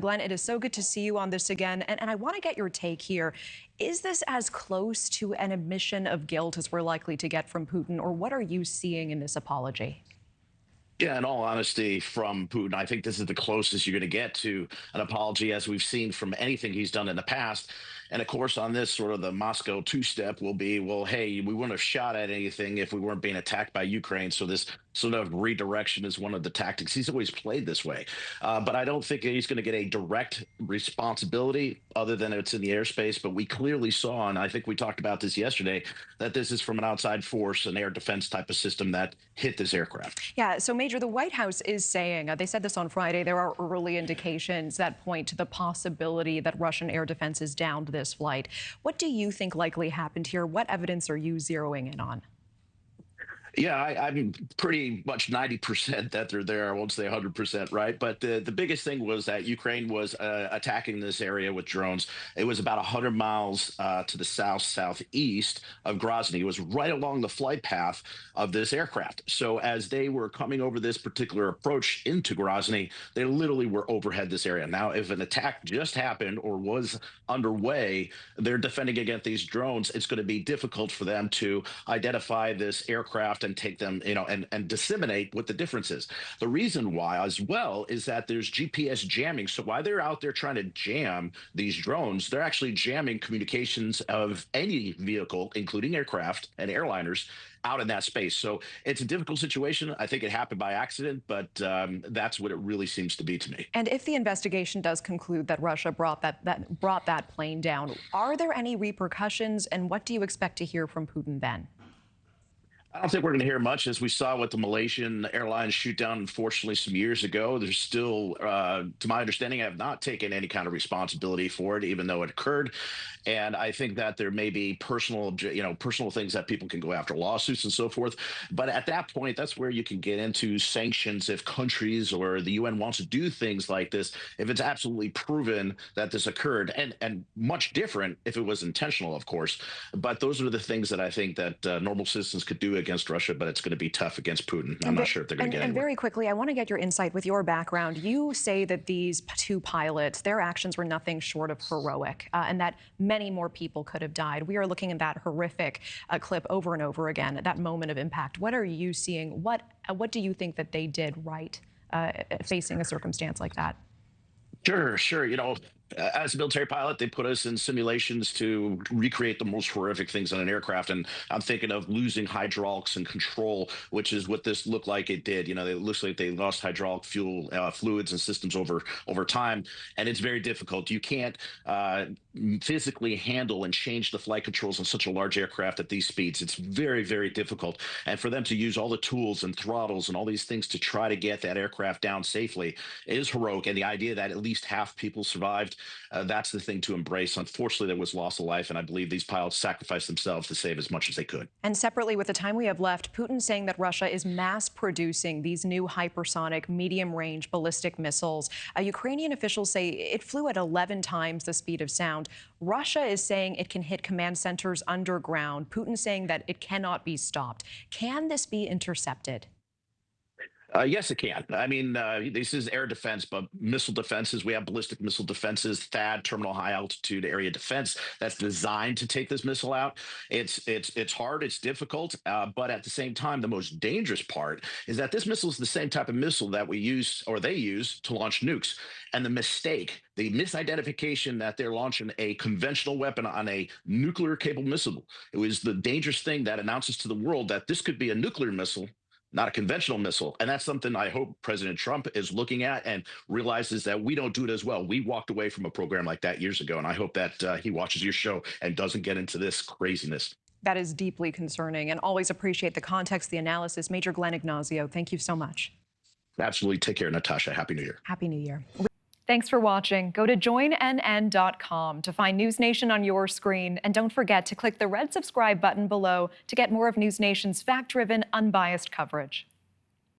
Glenn, it is so good to see you on this again. And I want to get your take here. Is this as close to an admission of guilt as we're likely to get from Putin, or what are you seeing in this apology? Yeah, in all honesty, from Putin, I think this is the closest you're going to get to an apology as we've seen from anything he's done in the past. And of course, on this, sort of the Moscow two-step will be, well, hey, we wouldn't have shot at anything if we weren't being attacked by Ukraine. So this sort of redirection is one of the tactics. He's always played this way. But I don't think he's going to get a direct responsibility other than it's in the airspace. But we clearly saw, and I think we talked about this yesterday, that this is from an outside force, an air defense type of system that hit this aircraft. Yeah, so Major, the White House is saying, they said this on Friday, there are early indications that point to the possibility that Russian air defenses downed this flight. What do you think likely happened here? What evidence are you zeroing in on? Yeah, I'm pretty much 90% that they're there. I won't say 100%, right? But the biggest thing was that Ukraine was attacking this area with drones. It was about 100 miles to the southeast of Grozny. It was right along the flight path of this aircraft. So as they were coming over this particular approach into Grozny, they literally were overhead this area. Now, if an attack just happened or was underway, they're defending against these drones. It's going to be difficult for them to identify this aircraft and take them, and disseminate what the difference is. The reason why as well is that there's GPS jamming. So while they're out there trying to jam these drones, they're actually jamming communications of any vehicle, including aircraft and airliners, out in that space. So it's a difficult situation. I think it happened by accident, but that's what it really seems to be to me. And if the investigation does conclude that Russia brought that plane down, are there any repercussions, and what do you expect to hear from Putin then? I don't think we're going to hear much, as we saw with the Malaysian Airlines shoot down, unfortunately, some years ago. There's still, to my understanding, have not taken any kind of responsibility for it, even though it occurred. And I think that there may be personal things that people can go after, lawsuits and so forth. But at that point, that's where you can get into sanctions if countries or the UN wants to do things like this, if it's absolutely proven that this occurred, and much different if it was intentional, of course. But those are the things that I think that normal citizens could do against Russia, but it's going to be tough against Putin. I'm not sure if they're going to get anywhere. And very quickly, I want to get your insight with your background. You say that these two pilots, their actions were nothing short of heroic, and that many more people could have died. We are looking at that horrific clip over and over again, at that moment of impact. What are you seeing? What do you think that they did right facing a circumstance like that? Sure. As a military pilot, they put us in simulations to recreate the most horrific things on an aircraft. And I'm thinking of losing hydraulics and control, which is what this looked like it did. It looks like they lost hydraulic fuel, fluids and systems over time. And it's very difficult. You can't physically handle and change the flight controls on such a large aircraft at these speeds. It's very, very difficult. And for them to use all the tools and throttles and all these things to try to get that aircraft down safely is heroic. And the idea that at least half people survived, that's the thing to embrace. Unfortunately, there was loss of life, and I believe these pilots sacrificed themselves to save as much as they could. And separately, with the time we have left, Putin saying that Russia is mass producing these new hypersonic medium-range ballistic missiles. Ukrainian officials say it flew at 11 times the speed of sound. Russia is saying it can hit command centers underground. Putin saying that it cannot be stopped. Can this be intercepted? Yes, it can. I mean, this is air defense, but missile defenses, we have ballistic missile defenses, THAAD, terminal high altitude area defense, that's designed to take this missile out. It's hard, it's difficult, but at the same time, the most dangerous part is that this missile is the same type of missile that we use, or they use, to launch nukes. And the misidentification that they're launching a conventional weapon on a nuclear-capable missile, it was the dangerous thing that announces to the world that this could be a nuclear missile, not a conventional missile. And that's something I hope President Trump is looking at and realizes that we don't do it as well. We walked away from a program like that years ago, and I hope that he watches your show and doesn't get into this craziness. That is deeply concerning, and always appreciate the context, the analysis. Major Glenn Ignazio, thank you so much. Absolutely. Take care, Natasha. Happy New Year. Happy New Year. Thanks for watching. Go to joinnn.com to find News Nation on your screen. And don't forget to click the red subscribe button below to get more of News Nation's fact-driven, unbiased coverage.